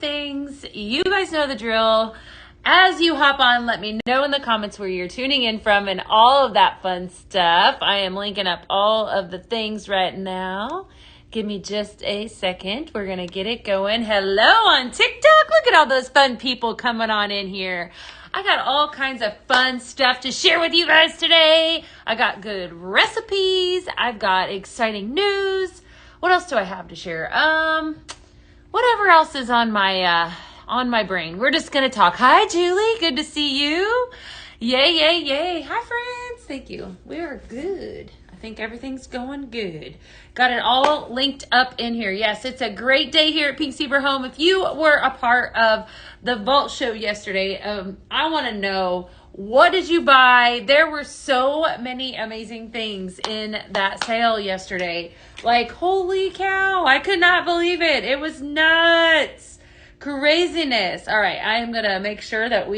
things. You guys know the drill. As you hop on, let me know in the comments where you're tuning in from and all of that fun stuff. I am linking up all of the things right now. Give me just a second. We're going to get it going. Hello on TikTok. Look at all those fun people coming on in here. I got all kinds of fun stuff to share with you guys today. I got good recipes. I've got exciting news. What else do I have to share? Whatever else is on my brain. We're just going to talk. Hi, Julie. Good to see you. Yay, yay, yay. Hi, friends. Thank you. We are good. I think everything's going good. Got it all linked up in here. Yes, it's a great day here at Pink Zebra Home. If you were a part of the vault show yesterday, I want to know, what did you buy? There were so many amazing things in that sale yesterday. Like, holy cow, I could not believe it. It was nuts. Craziness. All right, I am going to make sure that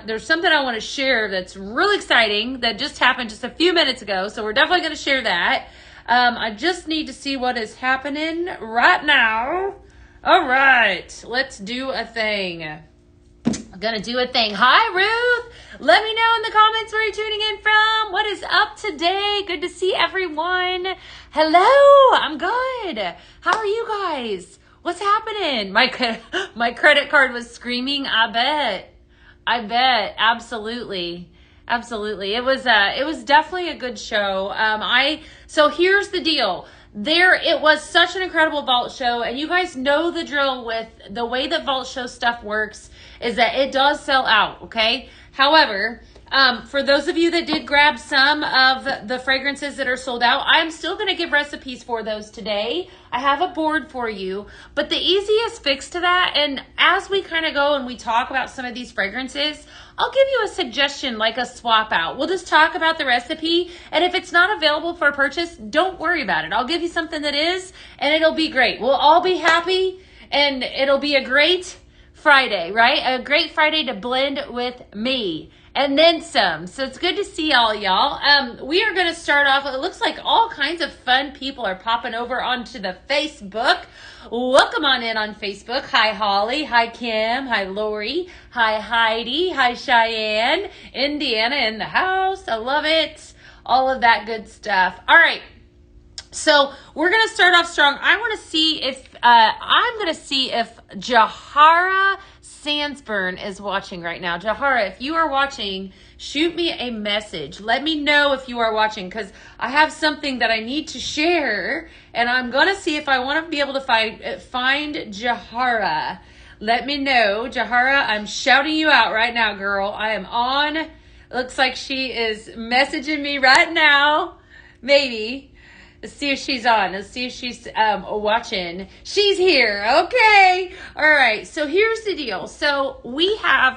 there's something I want to share that's really exciting that just happened just a few minutes ago. So we're definitely going to share that. I just need to see what is happening right now. All right, let's do a thing. I'm going to do a thing. Hi, Ruth. Let me know in the comments where you're tuning in from. What is up today? Good to see everyone. Hello. I'm good. How are you guys? What's happening? My credit card was screaming. I bet. Absolutely. Absolutely. It was definitely a good show. So here's the deal. It was such an incredible vault show, and you guys know the drill with the way that vault show stuff works is that it does sell out, okay? However, for those of you that did grab some of the fragrances that are sold out, I'm still going to give recipes for those today. I have a board for you, but the easiest fix to that, and as we kind of go and we talk about some of these fragrances, I'll give you a suggestion, like a swap out. We'll just talk about the recipe, and if it's not available for purchase, don't worry about it. I'll give you something that is, and it'll be great. We'll all be happy, and it'll be a great Friday, right? A great Friday to blend with me. And then some. So it's good to see all y'all. We are going to start off. It looks like all kinds of fun people are popping over onto the Facebook. Welcome on in on Facebook. Hi, Holly. Hi, Kim. Hi, Lori. Hi, Heidi. Hi, Cheyenne. Indiana in the house. I love it. All of that good stuff. All right. So we're going to start off strong. I'm going to see if Jahara Sandsburn is watching right now. Jahara, if you are watching, shoot me a message. Let me know if you are watching, because I have something that I need to share, and I'm going to see if I want to be able to find Jahara. Let me know. Jahara, I'm shouting you out right now, girl. I am on. Looks like she is messaging me right now. Maybe. Let's see if she's on. Let's see if she's watching. She's here. Okay. All right. So here's the deal. So we have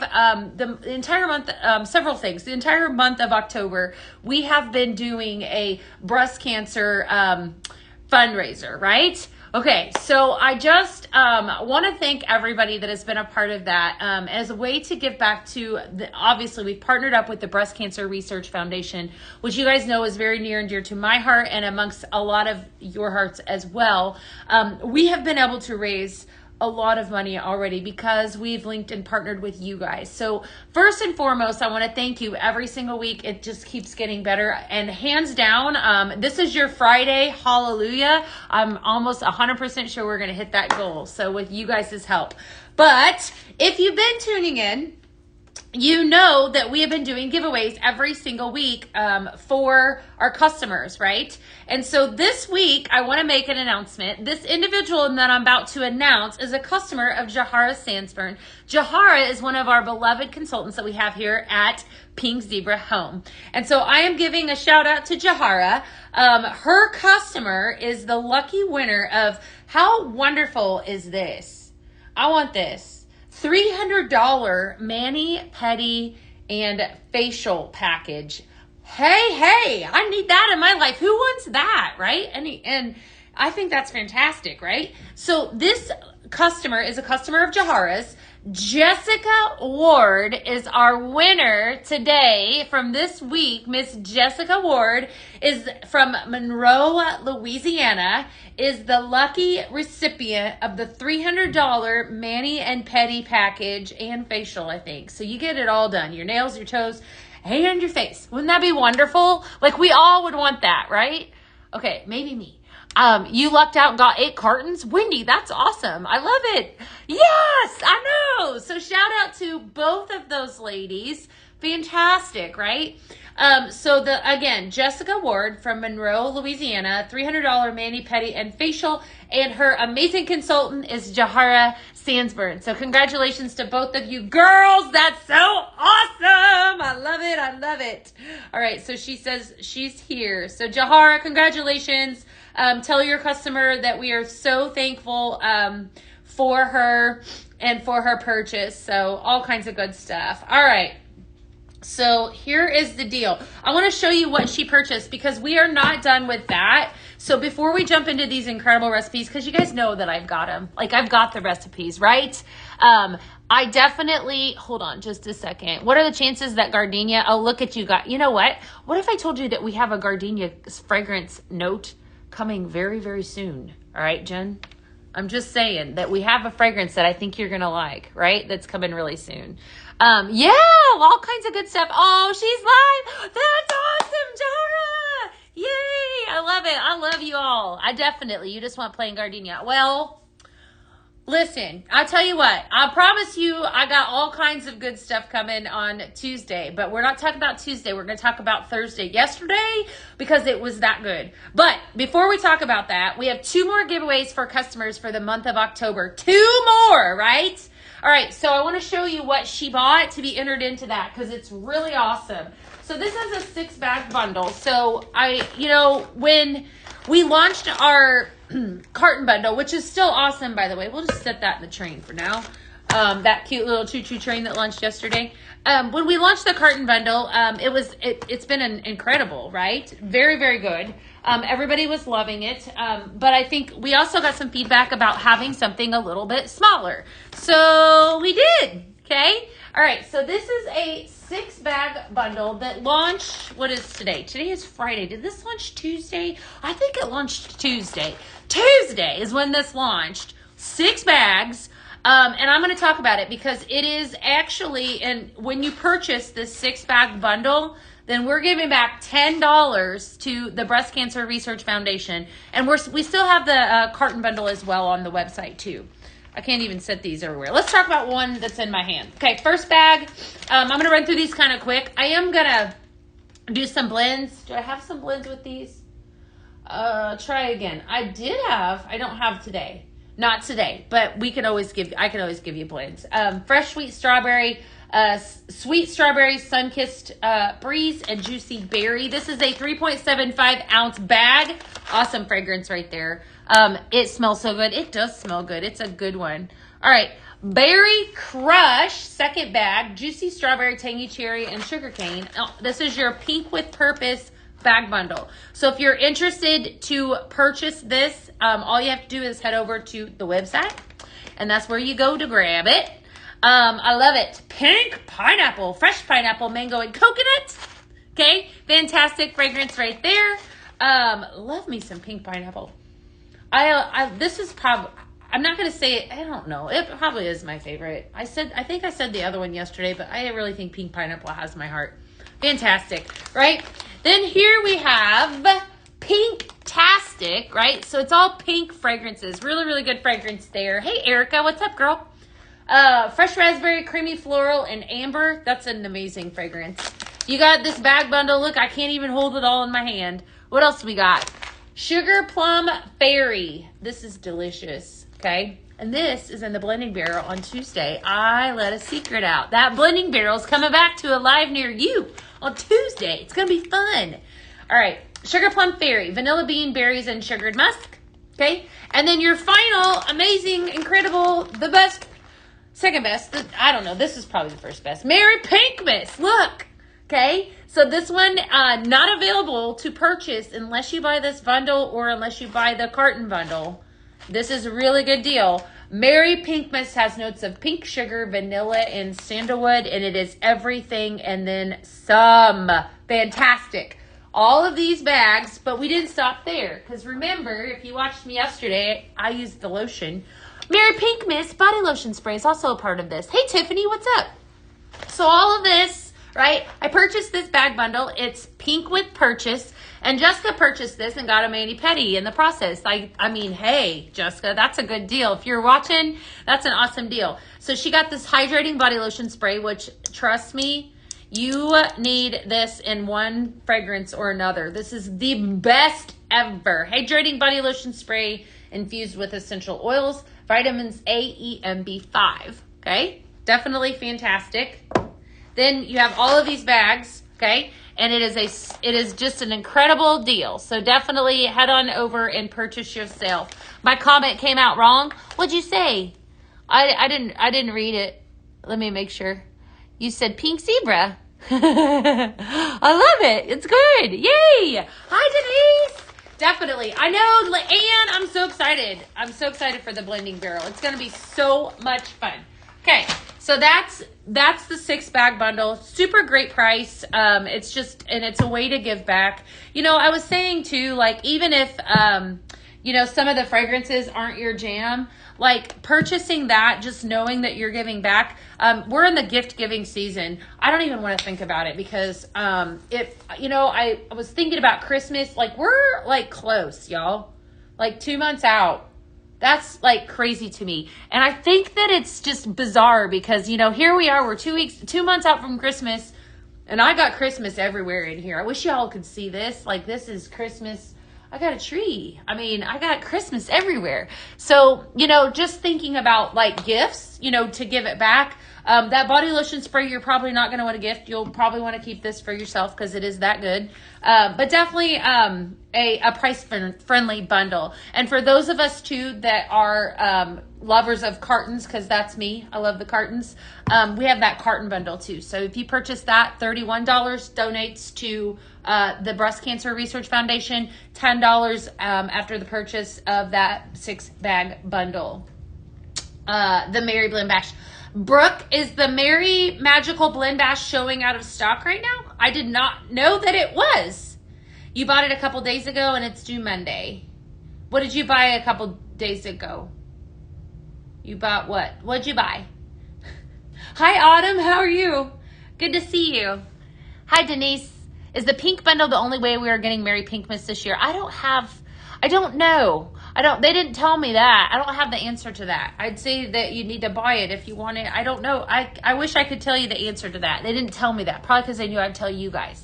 the entire month, several things. The entire month of October, we have been doing a breast cancer fundraiser, right? Okay, so I just want to thank everybody that has been a part of that as a way to give back to, obviously we've partnered up with the Breast Cancer Research Foundation, which you guys know is very near and dear to my heart and amongst a lot of your hearts as well. We have been able to raise a lot of money already because we've linked and partnered with you guys. So first and foremost, I want to thank you every single week. It just keeps getting better. And hands down, this is your Friday. Hallelujah. I'm almost 100% sure we're going to hit that goal. So with you guys' help. But if you've been tuning in, you know that we have been doing giveaways every single week for our customers, right? And so this week, I want to make an announcement. This individual that I'm about to announce is a customer of Jahara Sandsburn. Jahara is one of our beloved consultants that we have here at Pink Zebra Home. And so I am giving a shout out to Jahara. Her customer is the lucky winner of, how wonderful is this? I want this. $300 mani-pedi and facial package. Hey, I need that in my life. Who wants that, right? And I think that's fantastic, right? So this customer is a customer of Jahara's. Jessica Ward is our winner today from this week. Miss Jessica Ward is from Monroe, Louisiana, is the lucky recipient of the $300 mani and pedi package and facial, I think. So you get it all done. Your nails, your toes, and your face. Wouldn't that be wonderful? Like, we all would want that, right? Okay, maybe me. You lucked out and got 8 cartons. Wendy, that's awesome. I love it. Yes, I know. So shout out to both of those ladies. Fantastic, right? Again, Jessica Ward from Monroe, Louisiana, $300 mani pedi and facial, and her amazing consultant is Jahara Sandsburn. So congratulations to both of you girls. That's so awesome. I love it. I love it. All right. So she says she's here. So Jahara, congratulations. Tell your customer that we are so thankful, for her and for her purchase. So all kinds of good stuff. All right. So here is the deal. I want to show you what she purchased because we are not done with that. So before we jump into these incredible recipes, because you guys know that I've got them. Like, I've got the recipes, right? I definitely, hold on just a second. What are the chances that gardenia, oh, look at you guys. You know what? What if I told you that we have a gardenia fragrance note coming very, very soon? All right, Jen? I'm just saying that we have a fragrance that I think you're going to like, right? That's coming really soon. Yeah, all kinds of good stuff. Oh, she's live. That's awesome, Jara. Yay. I love it. I love you all. You just want plain gardenia. Well, listen, I'll tell you what, I promise you I got all kinds of good stuff coming on Tuesday, but we're not talking about Tuesday. We're going to talk about Thursday, yesterday, because it was that good. But before we talk about that, we have 2 more giveaways for customers for the month of October. 2 more, right? All right, so I want to show you what she bought to be entered into that because it's really awesome. So this is a 6-bag bundle. So when we launched our carton bundle, which is still awesome, by the way. We'll just set that in the train for now. That cute little choo-choo train that launched yesterday. When we launched the carton bundle, it's been incredible, right? Very, very good. Everybody was loving it. But I think we also got some feedback about having something a little bit smaller. So we did, okay? All right, so this is a 6-bag bundle that launched, what is today? Today is Friday. Did this launch Tuesday? I think it launched Tuesday. Tuesday is when this launched. 6 bags. And I'm going to talk about it because it is actually, and when you purchase this 6-bag bundle, then we're giving back $10 to the Breast Cancer Research Foundation. And we still have the carton bundle as well on the website too. I can't even set these everywhere. Let's talk about one that's in my hand. Okay, first bag. I'm going to run through these kind of quick. I am going to do some blends. Do I have some blends with these? Try again. I don't have today. Not today, but I can always give you blends. Fresh sweet strawberry, sun-kissed breeze, and juicy berry. This is a 3.75 ounce bag. Awesome fragrance right there. It smells so good. It does smell good. It's a good one. All right. Berry Crush, 2nd bag, juicy strawberry, tangy cherry, and sugarcane. This is your pink with purpose bag bundle. So if you're interested to purchase this, all you have to do is head over to the website, and that's where you go to grab it. I love it. Pink pineapple, fresh pineapple, mango, and coconut. Okay, fantastic fragrance right there. Love me some pink pineapple. This is probably, I'm not going to say it. I don't know. It probably is my favorite. I think I said the other one yesterday, but I really think pink pineapple has my heart. Fantastic, right? Then here we have Pink-tastic, right? So it's all pink fragrances. Really, really good fragrance there. Hey, Erica, what's up, girl? Fresh raspberry, creamy floral, and amber. That's an amazing fragrance. You got this bag bundle. Look, I can't even hold it all in my hand. What else we got? Sugar Plum Fairy. This is delicious, okay? And this is in the blending barrel on Tuesday. I let a secret out. That blending barrel is coming back to alive near you on Tuesday. It's going to be fun. All right. Sugar Plum Fairy. Vanilla bean, berries, and sugared musk. Okay. And then your final, amazing, incredible, the best, second best. I don't know. This is probably the first best. Mary Pinkmas. Look. Okay. So this one, not available to purchase unless you buy this bundle or unless you buy the carton bundle. This is a really good deal. Mary Pink Mist has notes of pink sugar, vanilla, and sandalwood, and it is everything and then some. Fantastic. All of these bags, but we didn't stop there. Because remember, if you watched me yesterday, I used the lotion. Mary Pink Mist body lotion spray is also a part of this. Hey, Tiffany, what's up? So all of this, right? I purchased this bag bundle. It's pink with purchase. And Jessica purchased this and got a mani-pedi in the process. I mean, hey, Jessica, that's a good deal. If you're watching, that's an awesome deal. So she got this hydrating body lotion spray, which, trust me, you need this in one fragrance or another. This is the best ever. Hydrating body lotion spray infused with essential oils, vitamins A, E, and B5. Okay? Definitely fantastic. Then you have all of these bags, okay? And it is just an incredible deal. So definitely head on over and purchase yourself. My comment came out wrong. What'd you say? I didn't read it. Let me make sure. You said pink zebra. I love it. It's good. Yay. Hi, Denise. Definitely. I know, and I'm so excited. I'm so excited for the blending barrel. It's going to be so much fun. Okay. So that's the 6-bag bundle. Super great price. It's just, and it's a way to give back. You know, I was saying too, like, even if, you know, some of the fragrances aren't your jam, like purchasing that, just knowing that you're giving back. We're in the gift giving season. I don't even want to think about it because, if, you know, I was thinking about Christmas, like we're like close, y'all, like 2 months out. That's like crazy to me. And I think that it's just bizarre because, you know, here we are, we're 2 months out from Christmas and I got Christmas everywhere in here. I wish y'all could see this. Like this is Christmas. I got a tree. I mean, I got Christmas everywhere. So, you know, just thinking about like gifts, you know, to give it back. That body lotion spray, you're probably not going to want to gift. You'll probably want to keep this for yourself because it is that good. But definitely a price-friendly bundle. And for those of us, too, that are lovers of cartons, because that's me. I love the cartons. We have that carton bundle, too. So if you purchase that, $31 donates to the Breast Cancer Research Foundation, $10 after the purchase of that 6-bag bundle. The Mary Blend Bash. Brooke, is the Mary Magical Blend Bash showing out of stock right now? I did not know that it was. You bought it a couple days ago and it's due Monday. What did you buy a couple days ago? You bought what? What'd you buy? Hi, Autumn. How are you? Good to see you. Hi, Denise. Is the pink bundle the only way we are getting Mary Pink Mist this year? I don't know. They didn't tell me that. I don't have the answer to that. I'd say that you need to buy it if you want it. I don't know. I wish I could tell you the answer to that. They didn't tell me that. Probably because they knew I'd tell you guys.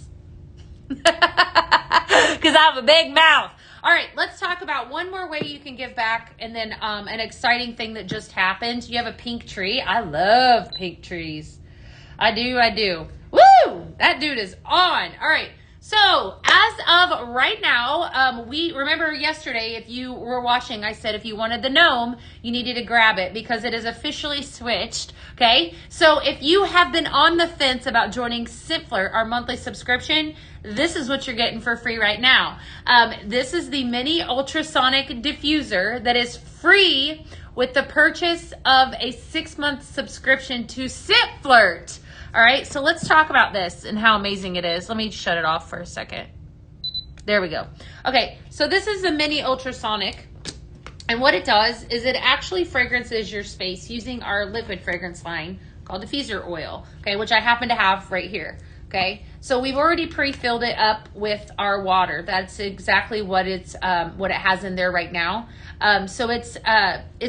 Because I have a big mouth. All right, let's talk about one more way you can give back. And then an exciting thing that just happened. You have a pink tree. I love pink trees. I do. Woo! That dude is on. All right. So as of right now, we remember yesterday, if you were watching, I said if you wanted the gnome, you needed to grab it because it is officially switched. Okay. So if you have been on the fence about joining Simpler, our monthly subscription, this is what you're getting for free right now. This is the mini ultrasonic diffuser that is free with the purchase of a 6-month subscription to Simpflirt. All right, so let's talk about this and how amazing it is. Let me shut it off for a second. There we go. Okay, so this is the mini ultrasonic. And what it does is it actually fragrances your space using our liquid fragrance line called diffuser oil, okay, which I happen to have right here. Okay, so we've already pre-filled it up with our water. That's exactly what it has in there right now. So it's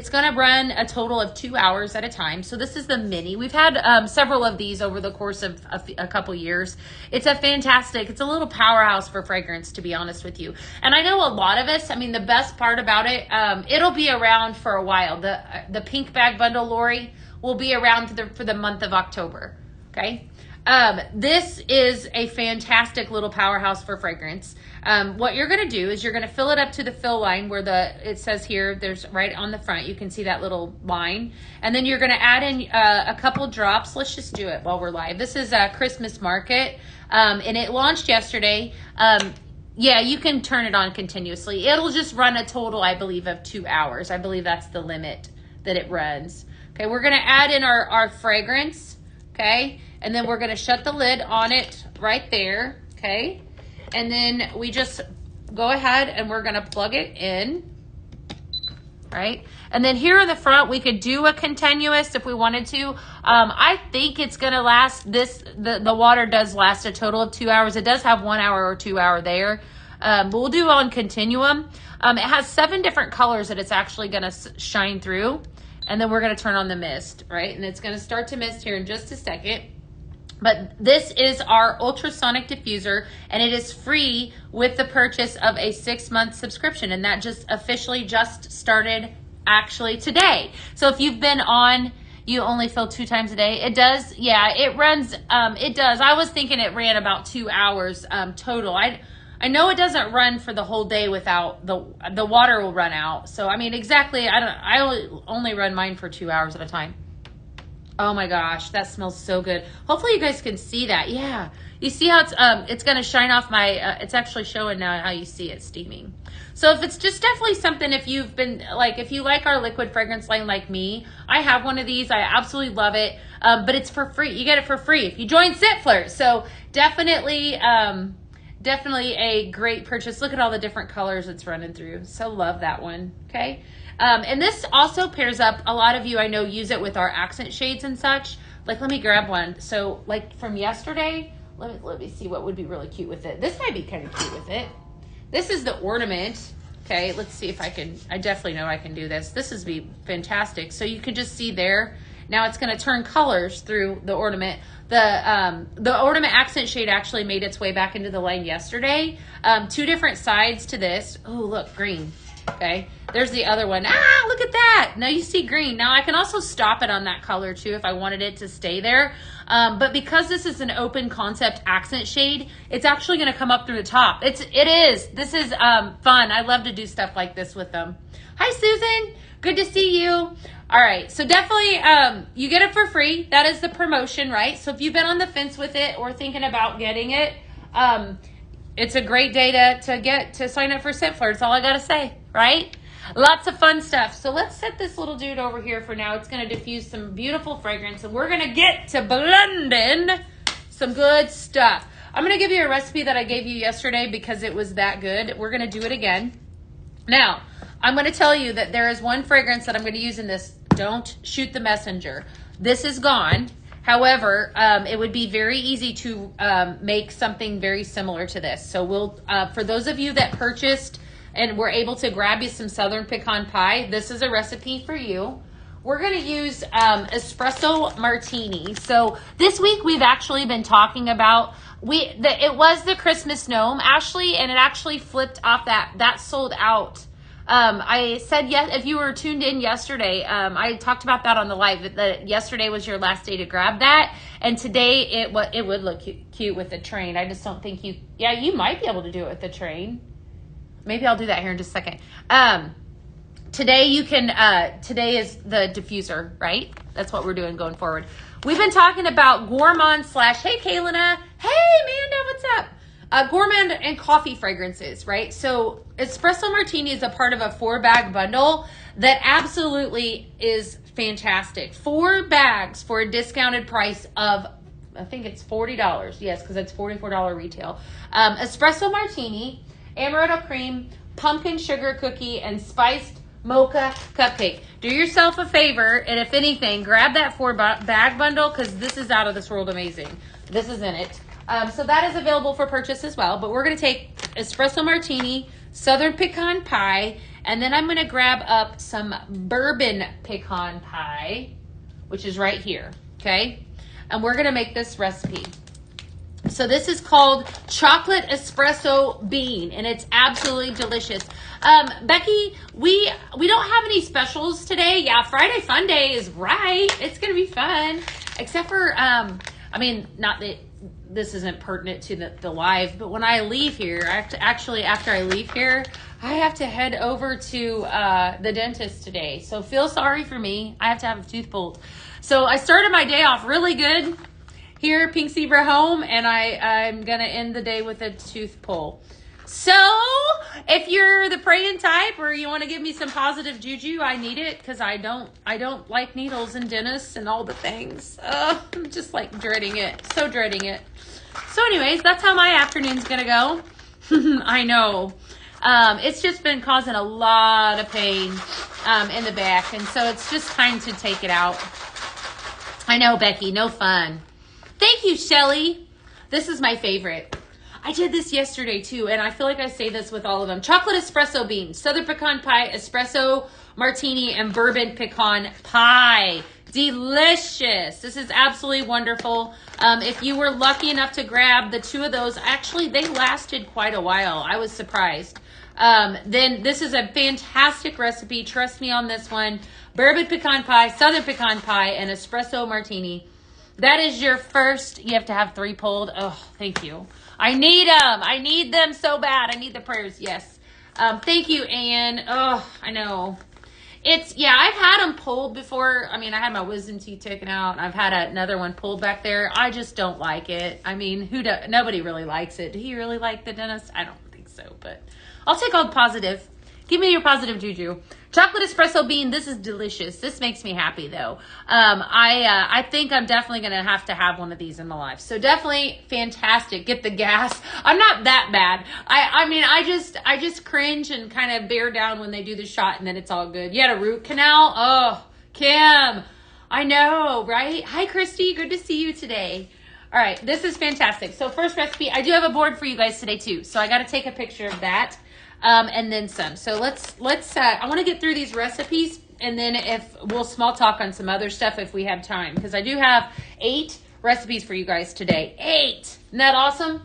gonna run a total of 2 hours at a time. So this is the mini. We've had several of these over the course of a couple years. It's a little powerhouse for fragrance, to be honest with you. And I know a lot of us, I mean, the best part about it, it'll be around for a while. The pink bag bundle, Lori, will be around for the month of October. Okay. This is a fantastic little powerhouse for fragrance. What you're going to do is you're going to fill it up to the fill line where it says here, there's right on the front, you can see that little line. And then you're going to add in a couple drops. Let's just do it while we're live. This is a Christmas market, and it launched yesterday. Yeah, you can turn it on continuously. It'll just run a total, I believe, of 2 hours. I believe that's the limit that it runs. Okay, we're gonna add in our fragrance, okay? And then we're gonna shut the lid on it right there, okay? And then we just go ahead and we're gonna plug it in, right? And then here in the front, we could do a continuous if we wanted to. I think it's gonna last the water does last a total of 2 hours. It does have 1 hour or 2 hour there. But we'll do on continuum. It has 7 different colors that it's actually gonna shine through. And then we're gonna turn on the mist, right? And it's gonna start to mist here in just a second. But this is our ultrasonic diffuser, and it is free with the purchase of a 6-month subscription. And that just officially just started actually today. So if you've been on, you only fill 2 times a day. It does, yeah, it runs, it does. I was thinking it ran about 2 hours total. I know it doesn't run for the whole day without the water will run out. So I mean, exactly, I only run mine for 2 hours at a time. Oh my gosh, that smells so good. Hopefully you guys can see that. Yeah, you see how it's gonna shine off my. It's actually showing now how you see it steaming. So if it's just definitely something, if you've been like, if you like our liquid fragrance line like me, I have one of these. I absolutely love it. But it's for free. You get it for free if you join Scent Flirt. So definitely. Definitely a great purchase. Look at all the different colors it's running through. So love that one, okay? And this also pairs up, a lot of you I know use it with our accent shades and such. Like, let me grab one. So like from yesterday, let me see what would be really cute with it. This might be kind of cute with it. This is the ornament. Okay, let's see if I can, I definitely know I can do this. This is be fantastic. So you can just see there, now it's gonna turn colors through the ornament. The ornament accent shade actually made its way back into the line yesterday. 2 different sides to this. Oh, look, green. Okay, there's the other one. Ah, look at that. Now you see green. Now I can also stop it on that color too if I wanted it to stay there. But because this is an open concept accent shade, it's actually going to come up through the top. This is fun. I love to do stuff like this with them. Hi, Susan. Good to see you. All right, so definitely you get it for free. That is the promotion, right? So if you've been on the fence with it or thinking about getting it, it's a great day to sign up for Scent Flirt. That's all I got to say, right? Lots of fun stuff. So let's set this little dude over here for now. It's going to diffuse some beautiful fragrance, and we're going to get to blending some good stuff. I'm going to give you a recipe that I gave you yesterday because it was that good. We're going to do it again. Now, I'm going to tell you that there is one fragrance that I'm going to use in this. Don't shoot the messenger. This is gone. However, it would be very easy to make something very similar to this. So we'll, for those of you that purchased and were able to grab you some Southern Pecan Pie, this is a recipe for you. We're going to use espresso martini. So this week we've actually been talking about, it was the Christmas gnome, Ashley, and it actually flipped off that sold out. I said, yes, if you were tuned in yesterday, I talked about that on the live, that yesterday was your last day to grab that. And today it would look cute with the train. I just don't think you might be able to do it with the train. Maybe I'll do that here in just a second. Today today is the diffuser, right? That's what we're doing going forward. We've been talking about gourmand / hey, Kaylina. Hey, Amanda, what's up? Gourmand and coffee fragrances, right? So espresso martini is a part of a 4-bag bundle that absolutely is fantastic. 4 bags for a discounted price of, I think it's $40. Yes, because it's $44 retail. Espresso martini, amaretto cream, pumpkin sugar cookie, and spiced mocha cupcake. Do yourself a favor, and if anything, grab that 4-bag bundle because this is out of this world amazing. This is in it. So that is available for purchase as well. But we're going to take espresso martini, Southern Pecan Pie, and then I'm going to grab up some bourbon pecan pie, which is right here, okay? And we're going to make this recipe. So this is called chocolate espresso bean, and it's absolutely delicious. Becky, we don't have any specials today. Yeah, Friday Fun Day is right. It's going to be fun, except for, I mean, not that this isn't pertinent to the live, but when I leave here, after I leave here, I have to head over to the dentist today. So feel sorry for me. I have to have a tooth pulled. So I started my day off really good here at Pink Zebra Home, and I'm going to end the day with a tooth pull. So, if you're the praying type or you want to give me some positive juju, I need it because I don't like needles and dentists and all the things. I'm just like dreading it. So dreading it. So anyways, that's how my afternoon's going to go. I know. It's just been causing a lot of pain in the back. And so it's just time to take it out. I know, Becky. No fun. Thank you, Shelly. This is my favorite. I did this yesterday too, and I feel like I say this with all of them. Chocolate espresso beans, southern pecan pie, espresso martini, and bourbon pecan pie. Delicious. This is absolutely wonderful. If you were lucky enough to grab the two of those, actually, they lasted quite a while. I was surprised. Then this is a fantastic recipe. Trust me on this one. Bourbon pecan pie, southern pecan pie, and espresso martini. That is your first. You have to have 3 pulled. Oh, thank you. I need them. I need them so bad. I need the prayers. Yes. Thank you, Anne. Oh, I know. I've had them pulled before. I mean, I had my wisdom teeth taken out. I've had another one pulled back there. I just don't like it. I mean, nobody really likes it. Do you really like the dentist? I don't think so, but I'll take all the positive. Give me your positive juju. Chocolate espresso bean. This is delicious. This makes me happy though. I think I'm definitely going to have one of these in my life. So definitely fantastic. Get the gas. I'm not that bad. I mean, I just cringe and kind of bear down when they do the shot and then it's all good. You had a root canal? Oh, Kim. I know, right? Hi, Christy. Good to see you today. All right. This is fantastic. So first recipe, I do have a board for you guys today too. So I got to take a picture of that. And then some. So let's I want to get through these recipes and then we'll small talk on some other stuff if we have time, because I do have 8 recipes for you guys today. 8. Isn't that awesome?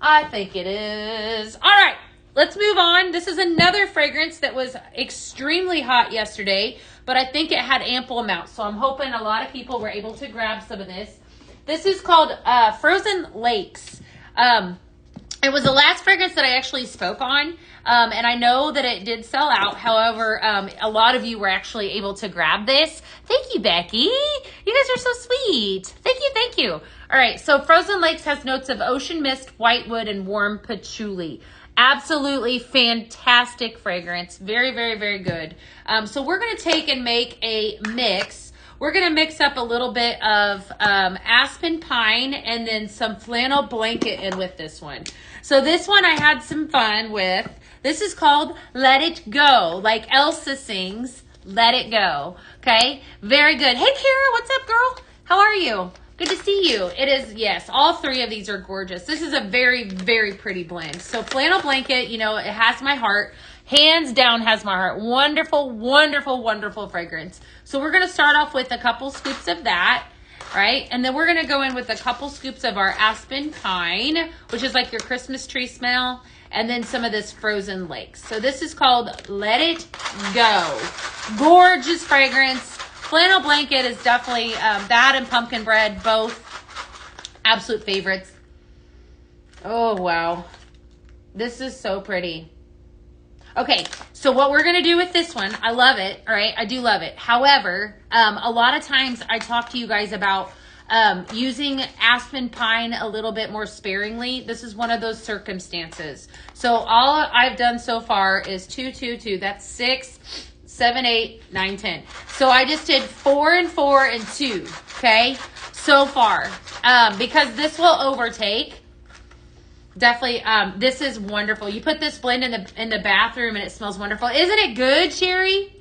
I think it is. All right, let's move on. This is another fragrance that was extremely hot yesterday, but I think it had ample amounts. So I'm hoping a lot of people were able to grab some of this. This is called Frozen Lakes. It was the last fragrance that I actually spoke on, and I know that it did sell out. However, a lot of you were actually able to grab this. Thank you, Becky. You guys are so sweet. Thank you. All right, so Frozen Lakes has notes of ocean mist, whitewood, and warm patchouli. Absolutely fantastic fragrance. Very, very, very good. So we're going to take and make a mix. We're going to mix up a little bit of aspen pine and then some flannel blanket in with this one. So this one I had some fun with. This is called Let It Go, like Elsa sings, Let It Go. Okay, very good. Hey, Kara, what's up, girl? How are you? Good to see you. It is, yes, all 3 of these are gorgeous. This is a very, very pretty blend. So flannel blanket, you know, it has my heart. Hands down has my heart. Wonderful, wonderful, wonderful fragrance. So we're going to start off with a couple scoops of that, right? And then we're going to go in with a couple scoops of our aspen pine, which is like your Christmas tree smell, and then some of this Frozen Lakes. So this is called Let It Go. Gorgeous fragrance. Flannel blanket is definitely that and pumpkin bread, both absolute favorites. Oh, wow. This is so pretty. Okay, so what we're going to do with this one, I love it, all right? I do love it. However, a lot of times I talk to you guys about using aspen pine a little bit more sparingly. This is one of those circumstances. So all I've done so far is 2, 2, 2. That's 6, 7, 8, 9, 10. So I just did 4 and 4 and 2, okay, so far. Because this will overtake. Definitely, this is wonderful. You put this blend in the bathroom and it smells wonderful. Isn't it good, Sherry?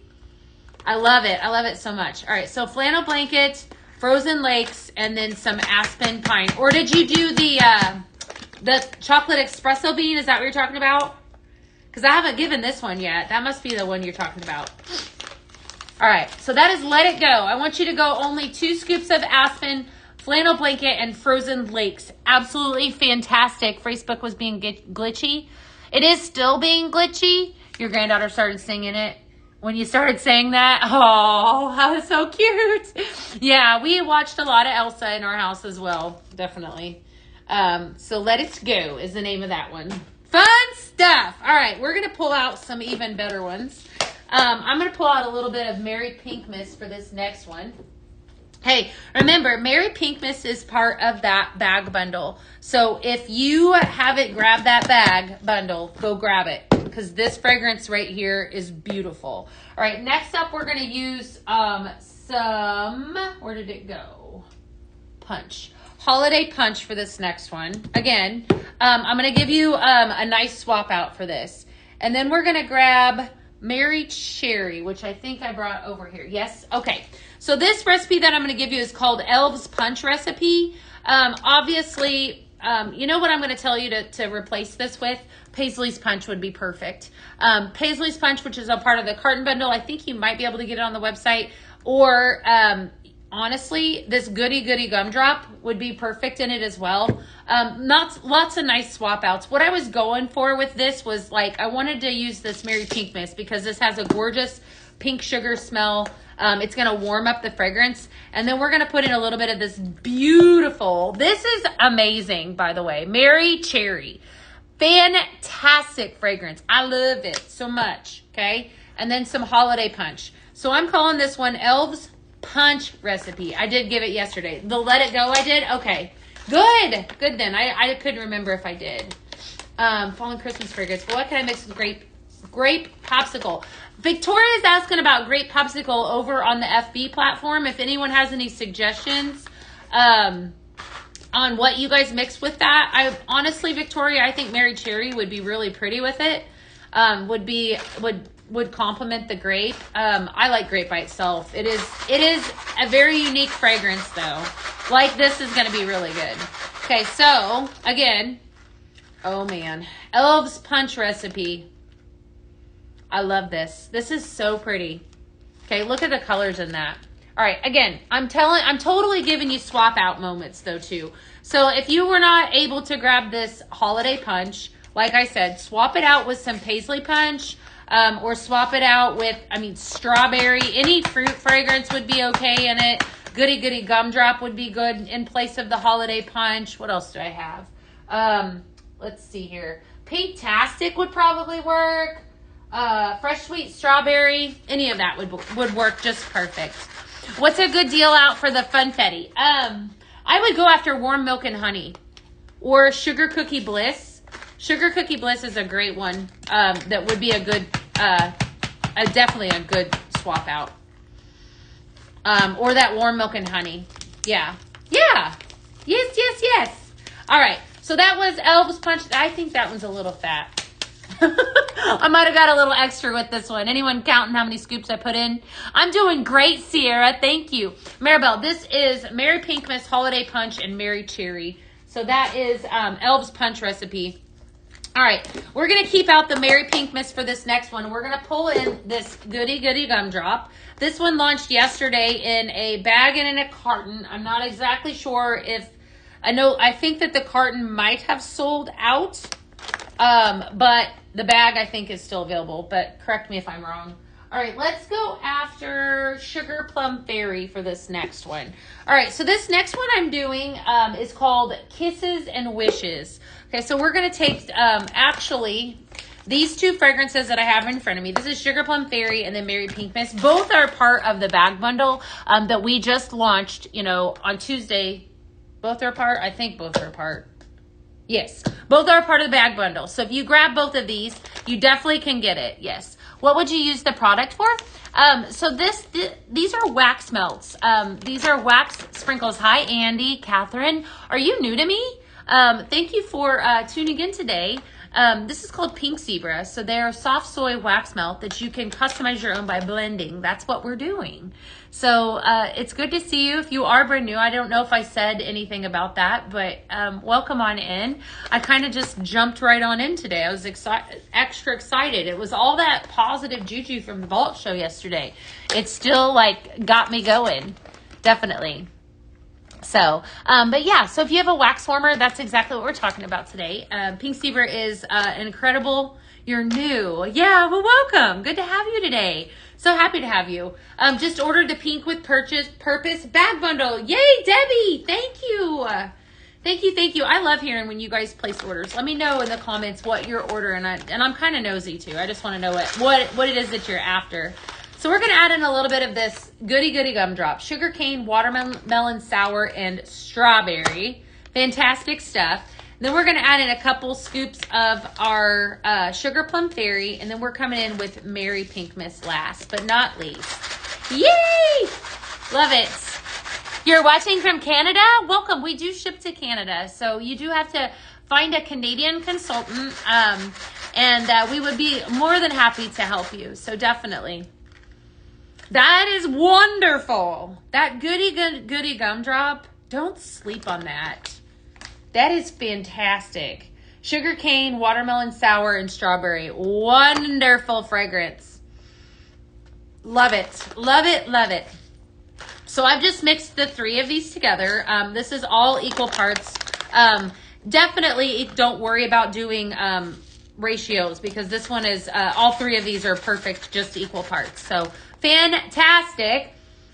I love it. I love it so much. All right, so flannel blanket, Frozen Lakes, and then some aspen pine. Or did you do the chocolate espresso bean? Is that what you're talking about? Because I haven't given this one yet. That must be the one you're talking about. All right, so that is Let It Go. I want you to go only 2 scoops of aspen, flannel blanket, and Frozen Lakes. Absolutely fantastic. Facebook was being glitchy. It is still being glitchy. Your granddaughter started singing it. When you started saying that, oh, that was so cute. Yeah, we watched a lot of Elsa in our house as well. Definitely. So Let It Go is the name of that one. Fun stuff. All right, we're going to pull out some even better ones. I'm going to pull out a little bit of Merry Pink Mist for this next one. Hey, remember, Mary Pink Mist is part of that bag bundle. So if you haven't grabbed that bag bundle, go grab it, because this fragrance right here is beautiful. All right, next up, we're going to use some, where did it go? Punch. Holiday Punch for this next one. Again, I'm going to give you a nice swap out for this. And then we're going to grab Mary Cherry, which I think I brought over here. Yes? Okay. So this recipe that I'm going to give you is called Elves Punch Recipe. Obviously, you know what I'm going to tell you to replace this with? Paisley's Punch would be perfect. Paisley's Punch, which is a part of the carton bundle, I think you might be able to get it on the website. Or, honestly, this Goody Gumdrop would be perfect in it as well. Lots of nice swap outs. What I was going for with this was, like, I wanted to use this Mary Pink Mist because this has a gorgeous pink sugar smell. It's going to warm up the fragrance. And then we're going to put in a little bit of this beautiful, this is amazing, by the way, Mary Cherry. Fantastic fragrance. I love it so much. Okay. And then some Holiday Punch. So I'm calling this one Elves Punch Recipe. I did give it yesterday. The Let It Go I did? Okay. Good then. I couldn't remember if I did. Fall and Christmas fragrance. But what can I mix with grape popsicle? Victoria is asking about grape popsicle over on the FB platform. If anyone has any suggestions on what you guys mix with that, honestly, Victoria, I think Mary Cherry would be really pretty with it. Would complement the grape. I like grape by itself. It is a very unique fragrance though. Like this is going to be really good. Okay, so again, oh man, Elves Punch Recipe. I love this. This is so pretty. Okay, look at the colors in that. All right, again, I'm totally giving you swap out moments though too. So if you were not able to grab this Holiday Punch, like I said, swap it out with some Paisley Punch, or swap it out with, strawberry. Any fruit fragrance would be okay in it. Goody Gumdrop would be good in place of the Holiday Punch. What else do I have? Let's see here. Pink-tastic would probably work. Fresh Sweet Strawberry. Any of that would work just perfect. What's a good deal out for the Funfetti? I would go after Warm Milk and Honey or Sugar Cookie Bliss. Sugar Cookie Bliss is a great one. That would be a good, definitely a good swap out. Or that Warm Milk and Honey. Yeah. Yes. All right. So that was Elves Punch. I think that one's a little fat. I might have got a little extra with this one. Anyone counting how many scoops I put in? I'm doing great, Sierra. Thank you. Maribel, this is Mary Pink Mist, Holiday Punch, and Mary Cherry. So that is Elves Punch Recipe. All right, we're going to keep out the Mary Pink Mist for this next one. We're going to pull in this Goody Gumdrop. This one launched yesterday in a bag and in a carton. I'm not exactly sure if, I think that the carton might have sold out, but the bag I think is still available, but correct me if I'm wrong. All right, let's go after Sugar Plum Fairy for this next one. All right, so this next one I'm doing is called Kisses and Wishes. Okay, so we're going to take, actually, these two fragrances that I have in front of me. This is Sugar Plum Fairy and then Mary Pink Mist. Both are part of the bag bundle that we just launched, on Tuesday. Both are part? I think both are part. Yes, both are part of the bag bundle. So if you grab both of these, you definitely can get it. Yes. What would you use the product for? So these are wax melts. These are wax sprinkles. Hi, Andy, Catherine. Are you new to me? Thank you for tuning in today. This is called Pink Zebra. So they're soft soy wax melt that you can customize your own by blending. That's what we're doing. So it's good to see you. If you are brand new, I don't know if I said anything about that, but welcome on in. I kind of just jumped right on in today. I was extra excited. It was all that positive juju from the Vault show yesterday. It still got me going. Definitely. So, but yeah, so if you have a wax warmer, that's exactly what we're talking about today. Pink Zebra is incredible. You're new. Yeah, well, welcome. Good to have you today. So happy to have you. Just ordered the Pink with Purpose bag bundle. Yay, Debbie. Thank you. Thank you. I love hearing when you guys place orders. Let me know in the comments what you're ordering. And I'm kind of nosy too. I just want to know what it is that you're after. So we're going to add in a little bit of this goody goody gumdrop. Sugar cane, watermelon sour, and strawberry. Fantastic stuff. Then we're going to add in a couple scoops of our sugar plum fairy. And then we're coming in with Merry Pink Mist last, but not least. Yay! Love it. You're watching from Canada? Welcome. We do ship to Canada. So you do have to find a Canadian consultant. And we would be more than happy to help you. So definitely. That is wonderful. That goody gumdrop. Don't sleep on that. That is fantastic. Sugar cane, watermelon sour, and strawberry. Wonderful fragrance. Love it. Love it. Love it. So I've just mixed the 3 of these together. This is all equal parts. Definitely don't worry about doing ratios because this one is, all 3 of these are perfect, just equal parts. So fantastic.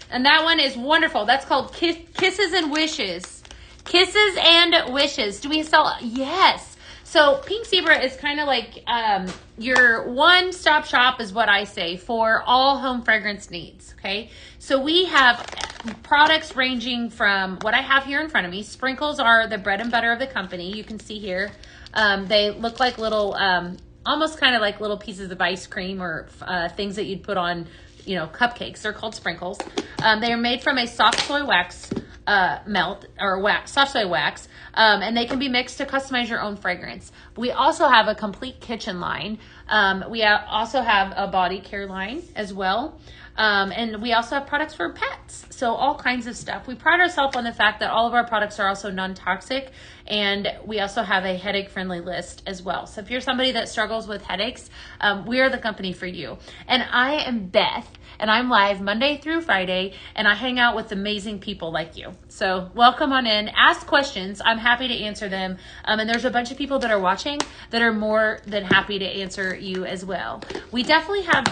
And that one is wonderful. That's called Kisses and Wishes. Kisses and Wishes. Do we sell? Yes. So Pink Zebra is kind of like your one-stop shop is what I say for all home fragrance needs, okay? So we have products ranging from what I have here in front of me. Sprinkles are the bread and butter of the company. You can see here. They look like little, almost kind of like little pieces of ice cream or things that you'd put on, you know, cupcakes. They're called sprinkles. They are made from a soft soy wax melt or wax, soft soy wax, and they can be mixed to customize your own fragrance. We also have a complete kitchen line. We also have a body care line as well. And we also have products for pets. So all kinds of stuff. We pride ourselves on the fact that all of our products are also non-toxic, and we also have a headache-friendly list as well. So if you're somebody that struggles with headaches, we are the company for you. And I am Beth, and I'm live Monday through Friday, and I hang out with amazing people like you. So welcome on in. Ask questions. I'm happy to answer them. And there's a bunch of people that are watching that are more than happy to answer you as well. We definitely have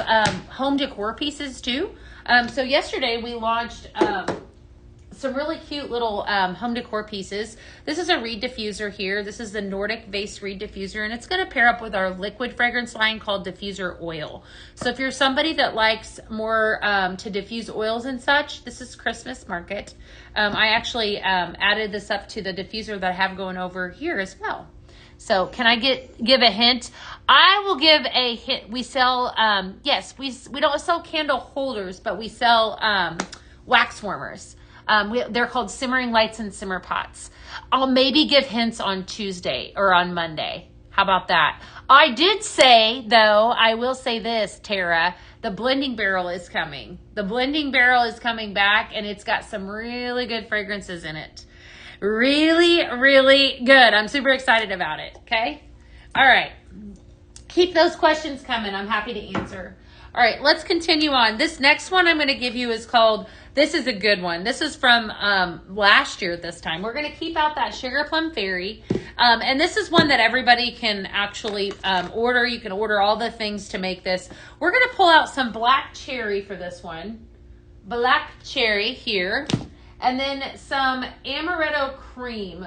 home decor pieces too. So yesterday we launched some really cute little home decor pieces. This is a reed diffuser here. This is the Nordic based reed diffuser, and it's going to pair up with our liquid fragrance line called diffuser oil. So if you're somebody that likes more to diffuse oils and such, this is Christmas market. I actually added this up to the diffuser that I have going over here as well. So can I give a hint? I will give a hint. We sell, yes, we don't sell candle holders, but we sell wax warmers. They're called simmering lights and simmer pots. I'll maybe give hints on Tuesday or on Monday. How about that? I did say, though, I will say this, Tara, the blending barrel is coming. The blending barrel is coming back, and it's got some really good fragrances in it. Really, really good. I'm super excited about it, okay? All right. Keep those questions coming. I'm happy to answer. All right, let's continue on. This next one I'm going to give you is called, this is a good one. This is from last year at this time. We're going to keep out that Sugar Plum Fairy. And this is one that everybody can actually order. You can order all the things to make this. We're going to pull out some black cherry for this one. Black cherry here. And then some amaretto cream,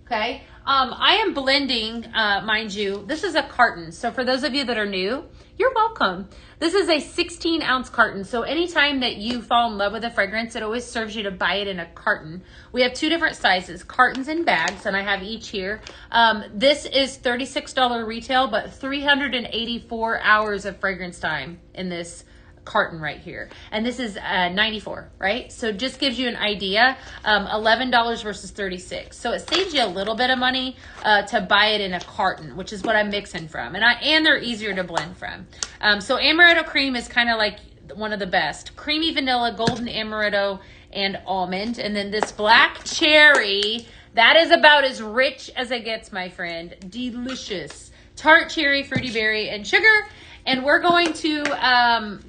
okay? I am blending, mind you, this is a carton. So for those of you that are new, you're welcome. This is a 16-ounce carton. So anytime that you fall in love with a fragrance, it always serves you to buy it in a carton. We have 2 different sizes, cartons and bags, and I have each here. This is $36 retail, but 384 hours of fragrance time in this carton right here, and this is 94, right? So just gives you an idea. $11 versus 36, so it saves you a little bit of money to buy it in a carton, which is what I'm mixing from, and they're easier to blend from. So amaretto cream is kind of like one of the best. Creamy vanilla, golden amaretto, and almond, and then this black cherry, that is about as rich as it gets, my friend. Delicious. Tart cherry, fruity berry, and sugar, and we're going to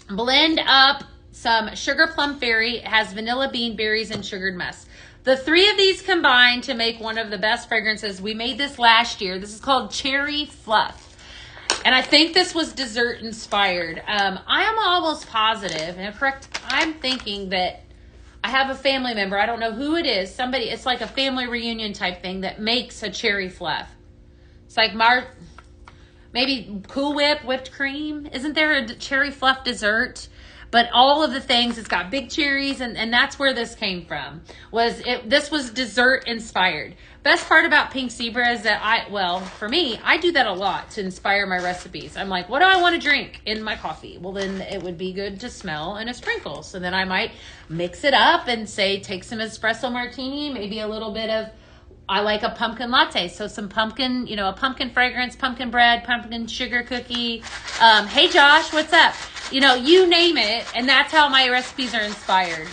blend up some Sugar Plum Fairy. It has vanilla bean, berries, and sugared musk. The 3 of these combine to make one of the best fragrances. We made this last year. This is called Cherry Fluff. And I think this was dessert inspired. I am almost positive, and correct, I'm thinking that I have a family member. I don't know who it is. Somebody, it's like a family reunion type thing that makes a cherry fluff. It's like maybe Cool Whip, whipped cream. Isn't there a cherry fluff dessert? But all of the things, it's got big cherries, and that's where this came from. This was dessert inspired. Best part about Pink Zebra is that for me, I do that a lot to inspire my recipes. I'm like, what do I want to drink in my coffee? Well, then it would be good to smell and a sprinkle. So then I might mix it up and say, take some espresso martini, maybe a little bit of, I like a pumpkin latte. So some pumpkin, a pumpkin fragrance, pumpkin bread, pumpkin sugar cookie. Hey Josh, what's up? You name it. And that's how my recipes are inspired.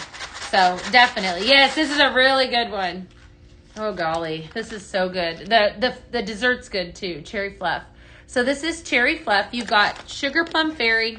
So definitely. Yes, this is a really good one. Oh golly, this is so good. The dessert's good too, cherry fluff. So this is cherry fluff. You've got sugar plum fairy.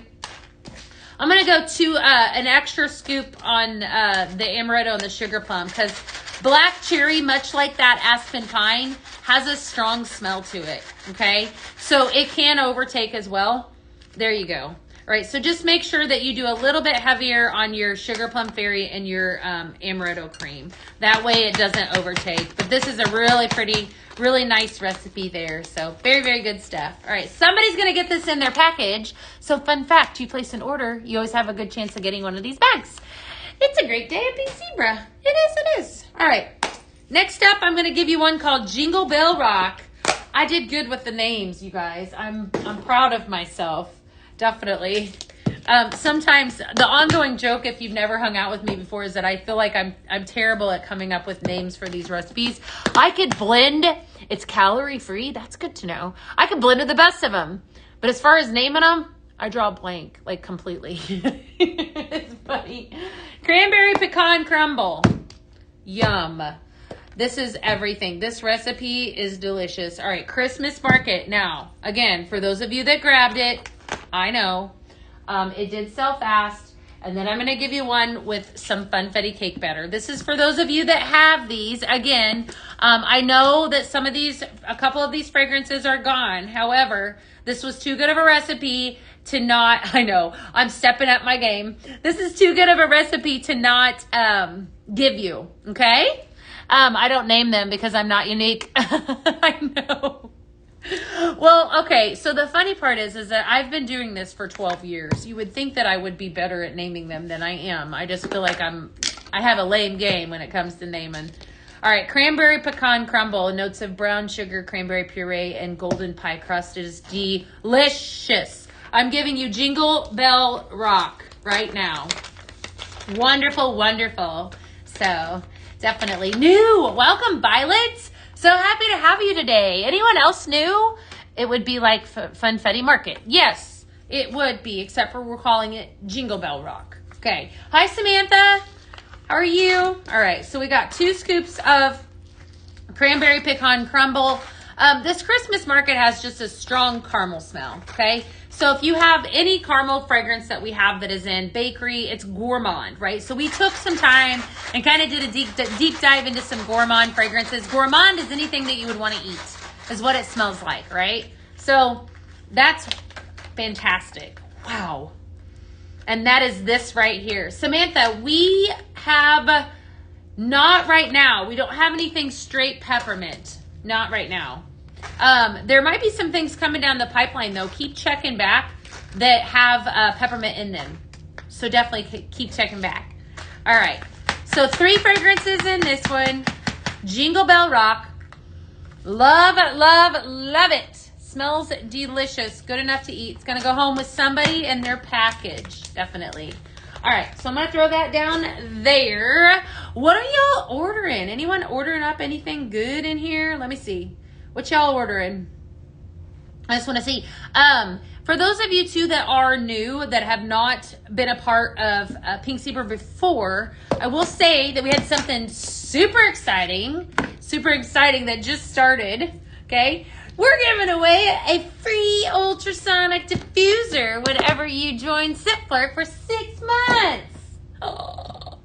I'm gonna go to an extra scoop on the amaretto and the sugar plum because black cherry, much like that aspen pine, has a strong smell to it. Okay, so it can overtake as well. There you go. All right, so just make sure that you do a little bit heavier on your sugar plum fairy and your amaretto cream. That way it doesn't overtake. But this is a really pretty, really nice recipe there. So very, very good stuff. All right, somebody's going to get this in their package. So fun fact, you place an order, you always have a good chance of getting one of these bags. It's a great day at Pink Zebra. It is. All right, next up, I'm going to give you one called Jingle Bell Rock. I did good with the names, you guys. I'm proud of myself. Definitely. Sometimes the ongoing joke, if you've never hung out with me before, is that I feel like I'm terrible at coming up with names for these recipes. I could blend. It's calorie free. That's good to know. I could blend with the best of them. But as far as naming them, I draw a blank, like completely. It's funny. Cranberry pecan crumble. Yum. This is everything. This recipe is delicious. All right, Christmas market. Now, again, for those of you that grabbed it, I know. It did sell fast. And then I'm going to give you one with some funfetti cake batter. This is for those of you that have these. Again, I know that a couple of these fragrances are gone. However, this was too good of a recipe to not, I know, I'm stepping up my game. This is too good of a recipe to not give you, okay? I don't name them because I'm not unique. I know. Well, okay, so the funny part is that I've been doing this for 12 years. You would think that I would be better at naming them than I am. I just feel like I have a lame game when it comes to naming. All right, cranberry pecan crumble, notes of brown sugar, cranberry puree, and golden pie crust. It is delicious. I'm giving you Jingle Bell Rock right now. Wonderful, wonderful. So definitely new. Welcome, Violet. So happy to have you today. Anyone else new? It would be like Funfetti Market. Yes, it would be, except for we're calling it Jingle Bell Rock. Okay. Hi, Samantha. How are you? All right. So we got 2 scoops of cranberry pecan crumble. This Christmas market has just a strong caramel smell. Okay. So if you have any caramel fragrance that we have that is in bakery, it's gourmand, right? So we took some time and kind of did a deep dive into some gourmand fragrances. Gourmand is anything that you would want to eat, is what it smells like, right? So that's fantastic. Wow. And that is this right here. Samantha, we have not right now. We don't have anything straight peppermint. Not right now. There might be some things coming down the pipeline, though. Keep checking back that have peppermint in them. So definitely keep checking back. All right. So 3 fragrances in this one. Jingle Bell Rock. Love, love, love it. Smells delicious. Good enough to eat. It's going to go home with somebody in their package. Definitely. All right. So I'm going to throw that down there. What are y'all ordering? Anyone ordering up anything good in here? Let me see. What y'all ordering? I just want to see. For those of you, too, that are new, that have not been a part of Pink Zebra before, I will say that we had something super exciting that just started, okay? We're giving away a free ultrasonic diffuser whenever you join SipFlirt for 6 months. Oh,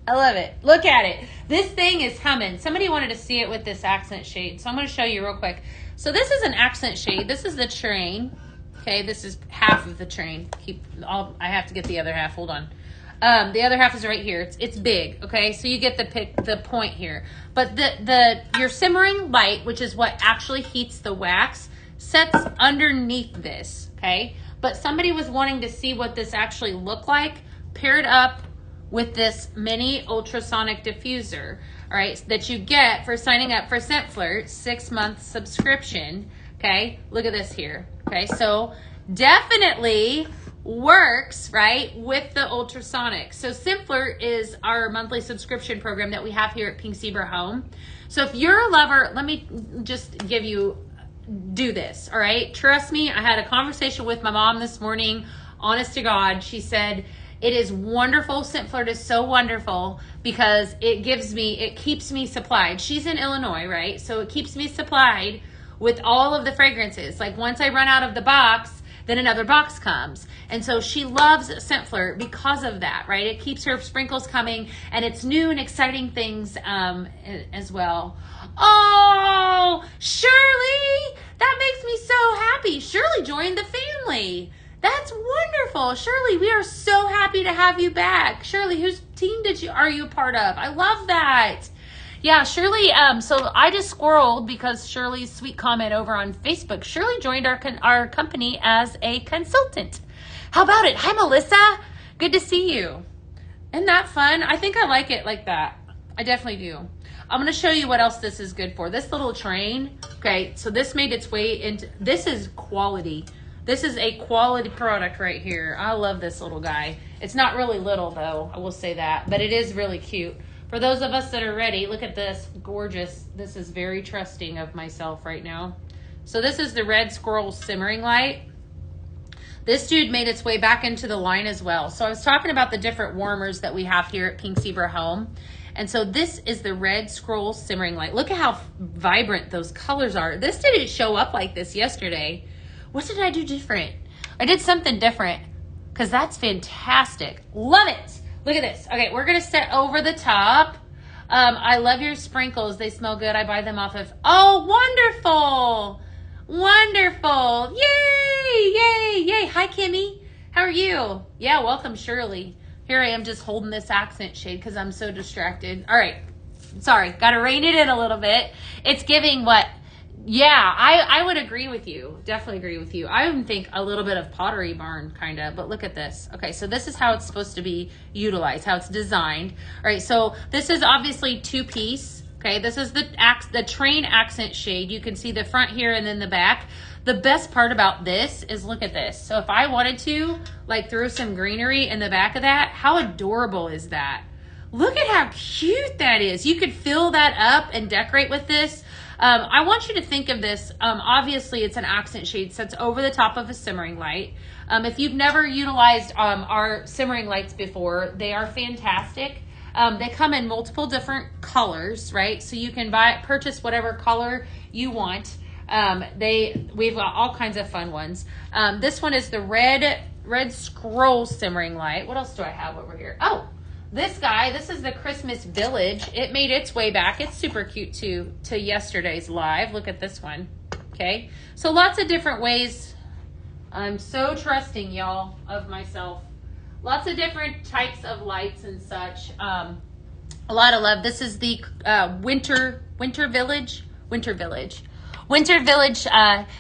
I love it. Look at it. This thing is humming. Somebody wanted to see it with this accent shade, so I'm going to show you real quick. So this is an accent shade. This is the train. Okay, this is half of the train. I have to get the other half. Hold on. The other half is right here. It's big. Okay, so you get the point here. But your simmering light, which is what actually heats the wax, sets underneath this, okay? But somebody was wanting to see what this actually looked like paired up with this mini ultrasonic diffuser, all right, that you get for signing up for Scent Flirt 6-month subscription, okay? Look at this here, okay? So definitely works, right, with the ultrasonic. So Scent Flirt is our monthly subscription program that we have here at Pink Zebra Home. So if you're a lover, let me just do this, all right? Trust me, I had a conversation with my mom this morning. Honest to God, she said, it is wonderful. Scent Flirt is so wonderful because it keeps me supplied. She's in Illinois, right? So it keeps me supplied with all of the fragrances. Like once I run out of the box, then another box comes. And so she loves Scent Flirt because of that, right? It keeps her sprinkles coming, and it's new and exciting things as well. Oh, Shirley, that makes me so happy. Shirley joined the family. That's wonderful. Shirley, we are so happy to have you back. Shirley, whose team are you a part of? I love that. Yeah, Shirley, so I just squirreled because Shirley's sweet comment over on Facebook. Shirley joined our company as a consultant. How about it? Hi, Melissa. Good to see you. Isn't that fun? I think I like it like that. I definitely do. I'm going to show you what else this is good for. This little train, okay, so this made its way into, this is quality. This is a quality product right here. I love this little guy. It's not really little though, I will say that, but it is really cute. For those of us that are ready, look at this, gorgeous. This is very trusting of myself right now. So this is the Red Squirrel Simmering Light. This dude made its way back into the line as well. So I was talking about the different warmers that we have here at Pink Zebra Home. And so this is the Red Squirrel Simmering Light. Look at how vibrant those colors are. This didn't show up like this yesterday. What did I do different? I did something different because that's fantastic. Love it. Look at this. Okay, we're going to set over the top. I love your sprinkles. They smell good. I buy them off of... Oh, wonderful. Wonderful. Yay, yay, yay. Hi, Kimmy. How are you? Yeah, welcome, Shirley. Here I am just holding this accent shade because I'm so distracted. All right. Sorry. Got to rein it in a little bit. It's giving what... Yeah, I would agree with you. Definitely agree with you. I even think a little bit of Pottery Barn, kind of. But look at this. Okay, so this is how it's supposed to be utilized, how it's designed. All right, so this is obviously two-piece. Okay, this is the train accent shade. You can see the front here and then the back. The best part about this is look at this. So if I wanted to, like, throw some greenery in the back of that, how adorable is that? Look at how cute that is. You could fill that up and decorate with this. I want you to think of this. Obviously, it's an accent shade, sets over the top of a simmering light. If you've never utilized our simmering lights before, they are fantastic. They come in multiple different colors, right? So you can purchase whatever color you want. We've got all kinds of fun ones. This one is the red scroll simmering light. What else do I have over here? Oh, this guy, this is the Christmas Village. It made its way back. It's super cute too, to yesterday's live. Look at this one. Okay. So lots of different ways. I'm so trusting, y'all, of myself. Lots of different types of lights and such. A lot of love. This is the Winter Village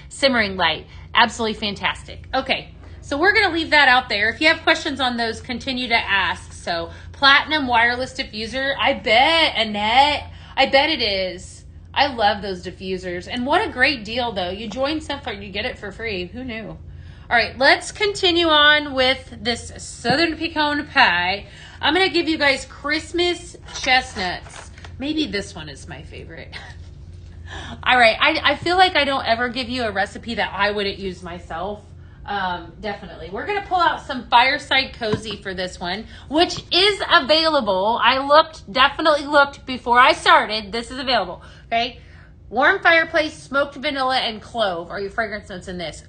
simmering light. Absolutely fantastic. Okay. So we're going to leave that out there. If you have questions on those, continue to ask. So platinum wireless diffuser. I bet, Annette. I bet it is. I love those diffusers. And what a great deal, though. You join Scent Flirt, you get it for free. Who knew? All right, let's continue on with this Southern Pecan Pie. I'm going to give you guys Christmas chestnuts. Maybe this one is my favorite. All right, I feel like I don't ever give you a recipe that I wouldn't use myself. Definitely. We're going to pull out some Fireside Cozy for this one, which is available. I definitely looked before I started. This is available. Okay. Warm fireplace, smoked vanilla, and clove are your fragrance notes in this.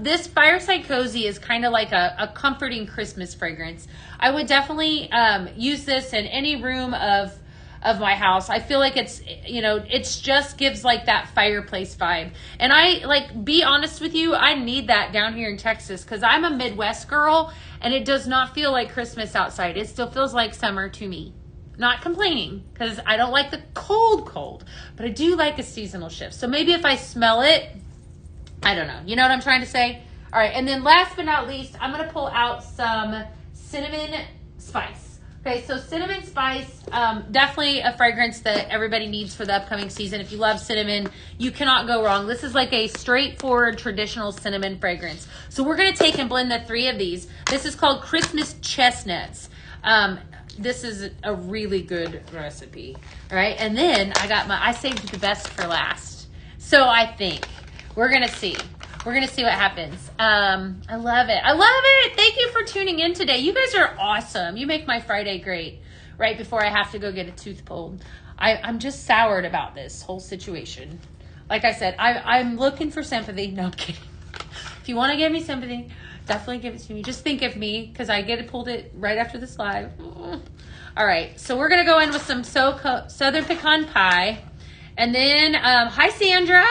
This Fireside Cozy is kind of like a comforting Christmas fragrance. I would definitely use this in any room of my house. I feel like it's just gives like that fireplace vibe. And be honest with you, I need that down here in Texas because I'm a Midwest girl and it does not feel like Christmas outside. It still feels like summer to me. Not complaining because I don't like the cold, but I do like a seasonal shift. So maybe if I smell it, I don't know. You know what I'm trying to say? All right. And then last but not least, I'm going to pull out some cinnamon spice. Okay, so cinnamon spice, definitely a fragrance that everybody needs for the upcoming season. If you love cinnamon, you cannot go wrong. This is like a straightforward traditional cinnamon fragrance. So we're going to take and blend the 3 of these. This is called Christmas Chestnuts. This is a really good recipe. All right, and then I saved the best for last. So I think we're going to see. We're going to see what happens. I love it. I love it. Thank you for tuning in today. You guys are awesome. You make my Friday great right before I have to go get a tooth pulled. I'm just soured about this whole situation. Like I said, I'm looking for sympathy. No, I'm kidding. If you want to give me sympathy, definitely give it to me. Just think of me because I pulled it right after this live. All right. So we're going to go in with some Southern Pecan Pie. And then, hi, Sandra.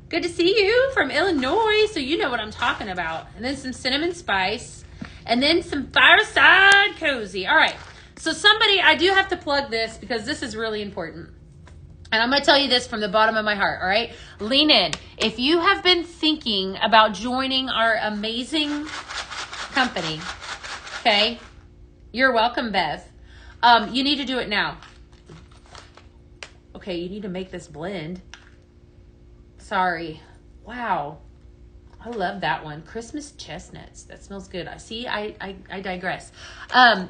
Good to see you from Illinois, so you know what I'm talking about. And then some cinnamon spice, and then some Fireside Cozy. All right, so I do have to plug this because this is really important. And I'm going to tell you this from the bottom of my heart, all right? Lean in. If you have been thinking about joining our amazing company, okay, you're welcome, Bev. You need to do it now. Okay, you need to make this blend. Sorry. Wow. I love that one. Christmas chestnuts. That smells good. I digress.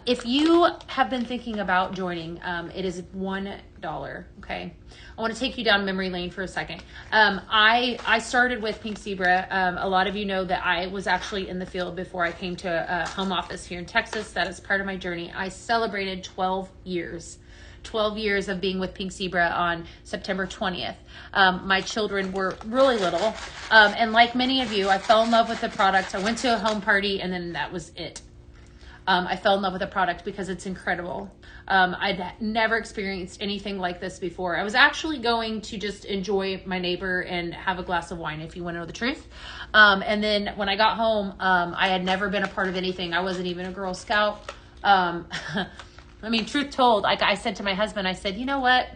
If you have been thinking about joining, it is $1. Okay. I want to take you down memory lane for a second. I started with Pink Zebra. A lot of you know that I was actually in the field before I came to a home office here in Texas. That is part of my journey. I celebrated 12 years. 12 years of being with Pink Zebra on September 20th. My children were really little. And like many of you, I fell in love with the product. I went to a home party and then that was it. I fell in love with the product because it's incredible. I'd never experienced anything like this before. I was actually going to just enjoy my neighbor and have a glass of wine, if you want to know the truth. And then when I got home, I had never been a part of anything. I wasn't even a Girl Scout. I mean, truth told, like I said to my husband, I said, you know what?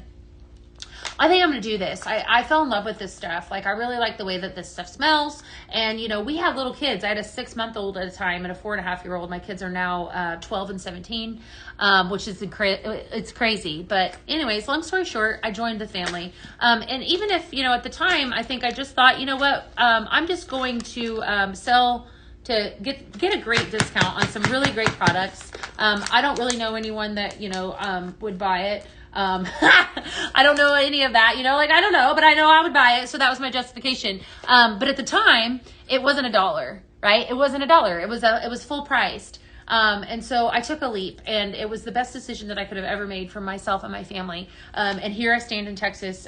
I think I'm going to do this. I fell in love with this stuff. Like, I really like the way that this stuff smells. And, you know, we had little kids. I had a 6-month-old at a time and a 4.5-year-old. My kids are now 12 and 17, which is it's crazy. But anyways, long story short, I joined the family. And even if, you know, at the time, I think I just thought, you know what, I'm just going to sell to get a great discount on some really great products. I don't really know anyone that, you know, would buy it. I don't know any of that, you know, like, I don't know, but I know I would buy it. So that was my justification. But at the time it wasn't $1, right? It wasn't $1. It was full priced. And so I took a leap, and it was the best decision that I could have ever made for myself and my family. And here I stand in Texas.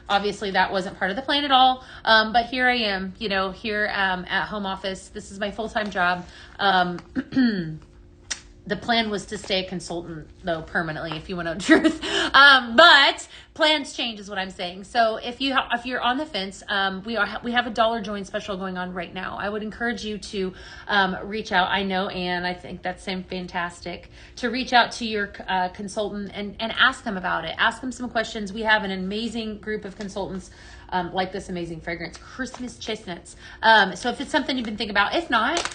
Obviously that wasn't part of the plan at all. But here I am, you know, here, at home office. This is my full-time job. The plan was to stay a consultant, though, permanently, if you want to know the truth. But plans change is what I'm saying. So if you're on the fence, we have a dollar join special going on right now. I would encourage you to reach out. I know Anne, I think that's fantastic, to reach out to your consultant and ask them about it. Ask them some questions. We have an amazing group of consultants like this amazing fragrance, Christmas Chestnuts. So if it's something you've been thinking about, if not,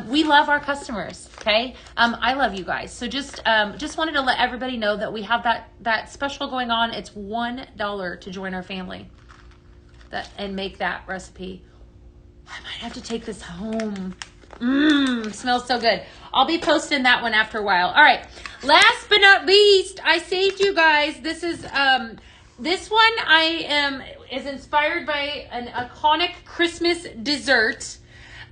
we love our customers, okay? I love you guys. So just wanted to let everybody know that we have that special going on. It's $1 to join our family and make that recipe. I might have to take this home. Smells so good. I'll be posting that one after a while. All right. Last but not least, I saved you guys. This is, this one is inspired by an iconic Christmas dessert.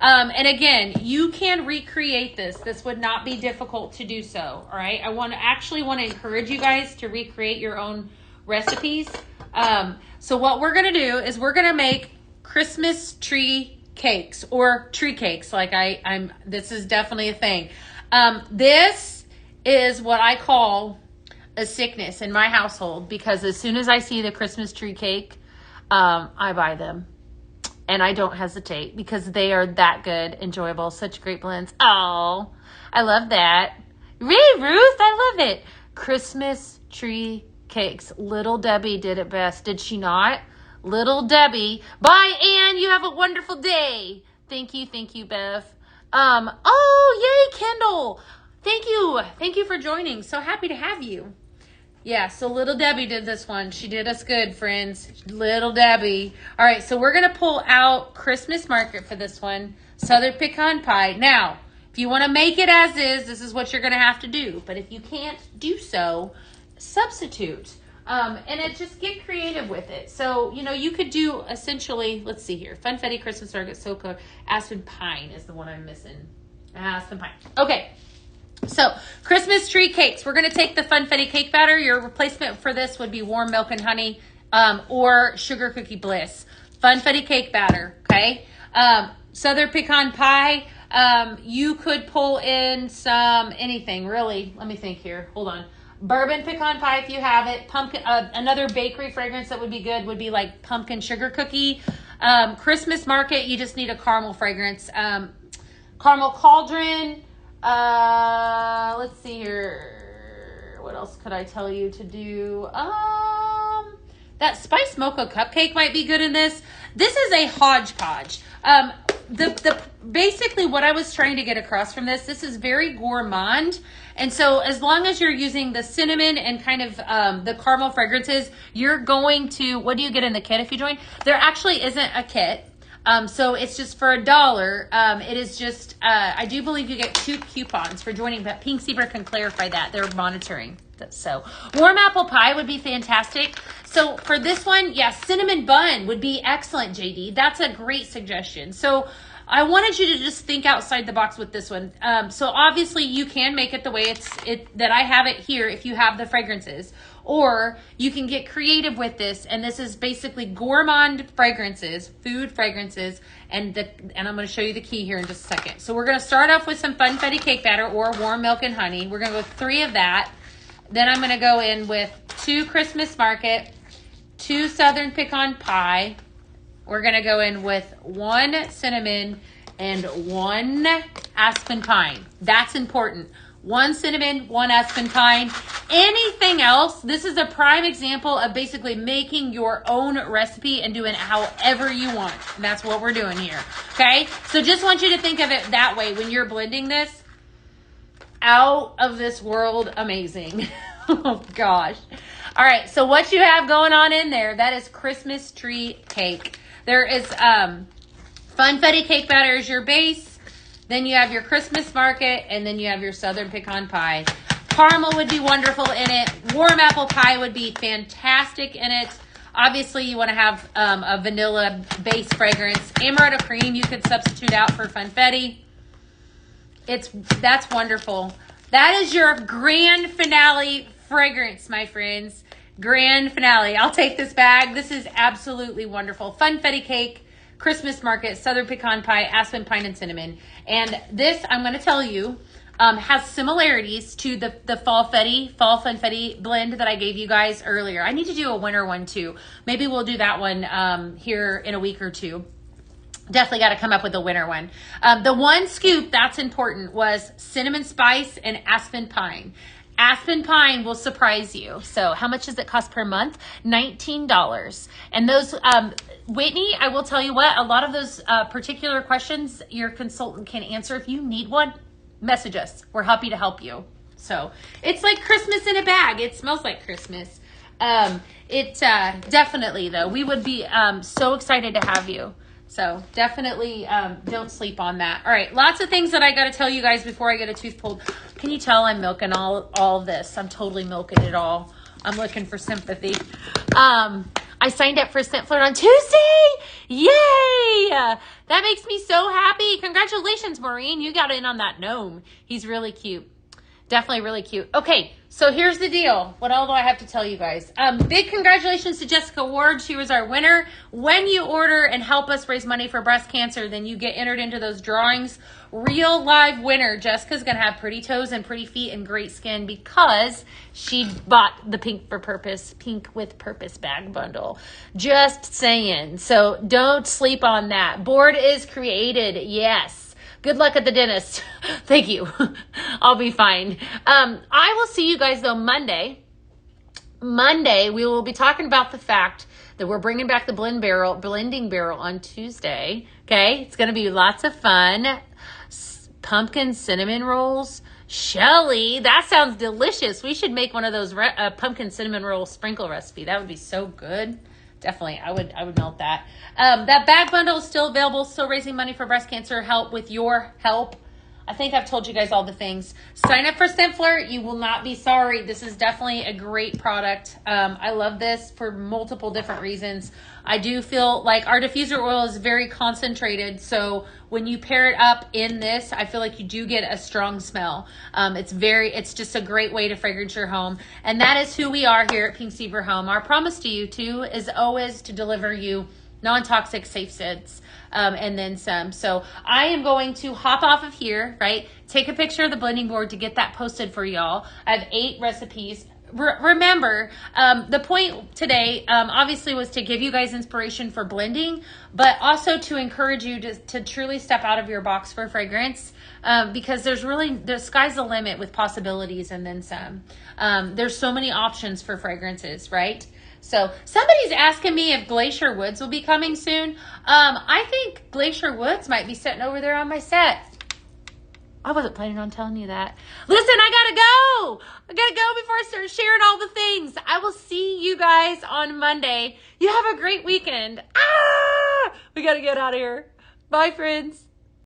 And again, you can recreate this. This would not be difficult to do so. All right. I want to encourage you guys to recreate your own recipes. So what we're going to do is we're going to make Christmas tree cakes, or tree cakes. Like this is definitely a thing. This is what I call a sickness in my household, because as soon as I see the Christmas tree cake, I buy them. And I don't hesitate because they are that good, enjoyable, such great blends. Oh, I love that. Ruth, I love it. Christmas tree cakes. Little Debbie did it best, did she not? Little Debbie. Bye, Ann. You have a wonderful day. Thank you, Bev. Oh, yay, Kendall. Thank you for joining. So happy to have you. Yeah, so Little Debbie did this one. She did us good, friends. Little Debbie. All right, so we're going to pull out Christmas market for this one. Southern pecan pie. Now, if you want to make it as is, this is what you're going to have to do. But if you can't do so, substitute. And it just get creative with it. So, you could do essentially, let's see here. Funfetti Christmas market, Soka, Aspen Pine is the one I'm missing. Aspen Pine. Okay. So, Christmas tree cakes. We're going to take the Funfetti cake batter. Your replacement for this would be warm milk and honey or sugar cookie bliss. Funfetti cake batter, okay? Southern pecan pie. You could pull in some anything, really. Let me think here. Hold on. Bourbon pecan pie if you have it. Pumpkin. Another bakery fragrance that would be good would be like pumpkin sugar cookie. Christmas market, you just need a caramel fragrance. Caramel cauldron. Let's see here. What else could I tell you to do? That spiced mocha cupcake might be good in this. This is a hodgepodge. Basically what I was trying to get across from this is very gourmand. And so as long as you're using the cinnamon and kind of the caramel fragrances, you're going to, what do you get in the kit if you join? There actually isn't a kit. So it's just for $1. It is just, I do believe you get 2 coupons for joining, but Pink Zebra can clarify that. They're monitoring. So warm apple pie would be fantastic. So for this one, yeah, cinnamon bun would be excellent, JD. That's a great suggestion. So I wanted you to just think outside the box with this one. So obviously you can make it the way that I have it here if you have the fragrances. Or you can get creative with this, and this is basically gourmand fragrances, food fragrances, and I'm going to show you the key here in just a second. So we're going to start off with some Funfetti cake batter or warm milk and honey. We're going to go with 3 of that. Then I'm going to go in with 2 Christmas market, 2 Southern pecan pie. We're going to go in with 1 cinnamon and 1 aspen pine. That's important. 1 cinnamon, 1 aspen pine. Anything else, this is a prime example of basically making your own recipe and doing it however you want. And that's what we're doing here. Okay? So just want you to think of it that way when you're blending this. Out of this world amazing. Oh gosh. All right, so what you have going on in there, that is Christmas tree cake. There is Funfetti cake batter is your base. Then you have your Christmas market, and then you have your Southern pecan pie. Caramel would be wonderful in it. Warm apple pie would be fantastic in it. Obviously, you want to have a vanilla base fragrance. Amaretto cream you could substitute out for Funfetti. That's wonderful. That is your grand finale fragrance, my friends. Grand finale. I'll take this bag. This is absolutely wonderful. Funfetti cake. Christmas market, Southern pecan pie, aspen pine, and cinnamon. And this, I'm going to tell you, has similarities to the fall Funfetti blend that I gave you guys earlier. I need to do a winter one too. Maybe we'll do that one here in a week or two. Definitely got to come up with a winter one. The one scoop that's important was cinnamon spice and aspen pine. Aspen pine will surprise you. So how much does it cost per month? $19. And those, Whitney, I will tell you what, a lot of those particular questions your consultant can answer. If you need one, message us. We're happy to help you. So it's like Christmas in a bag. It smells like Christmas. Definitely though, we would be so excited to have you. So definitely don't sleep on that. All right, lots of things that I got to tell you guys before I get a tooth pulled. Can you tell I'm milking all of this? I'm totally milking it all. I'm looking for sympathy. I signed up for Scent Flirt on Tuesday. Yay! That makes me so happy. Congratulations, Maureen. You got in on that gnome. He's really cute. Definitely really cute. Okay, so here's the deal. What all do I have to tell you guys? Big congratulations to Jessica Ward. She was our winner. When you order and help us raise money for breast cancer, then you get entered into those drawings. Real live winner. Jessica's going to have pretty toes and pretty feet and great skin because she bought the Pink with Purpose bag bundle. Just saying. So don't sleep on that. Board is created. Yes. Good luck at the dentist. Thank you. I'll be fine. I will see you guys though Monday. Monday, we will be talking about the fact that we're bringing back the blending barrel on Tuesday. Okay, it's going to be lots of fun. Pumpkin cinnamon rolls. Shelly, that sounds delicious. We should make one of those pumpkin cinnamon roll sprinkle recipe. That would be so good. Definitely, I would melt that. That bag bundle is still available. Still raising money for breast cancer. Help with your help. I think I've told you guys all the things. Sign up for Simpler. You will not be sorry. This is definitely a great product. I love this for multiple different reasons. I do feel like our diffuser oil is very concentrated. So when you pair it up in this, I feel like you do get a strong smell. It's just a great way to fragrance your home. And that is who we are here at Pink Zebra Home. Our promise to you too is always to deliver you non-toxic, safe scents, and then some. So I am going to hop off of here, right? Take a picture of the blending board to get that posted for y'all. I have 8 recipes. Remember, the point today, obviously, was to give you guys inspiration for blending, but also to encourage you to truly step out of your box for fragrance, because the sky's the limit with possibilities and then some. There's so many options for fragrances, right? So somebody's asking me if Glacier Woods will be coming soon. I think Glacier Woods might be sitting over there on my set. I wasn't planning on telling you that. Listen, I gotta go before I start sharing all the things. I will see you guys on Monday. You have a great weekend. We gotta get out of here. Bye, friends.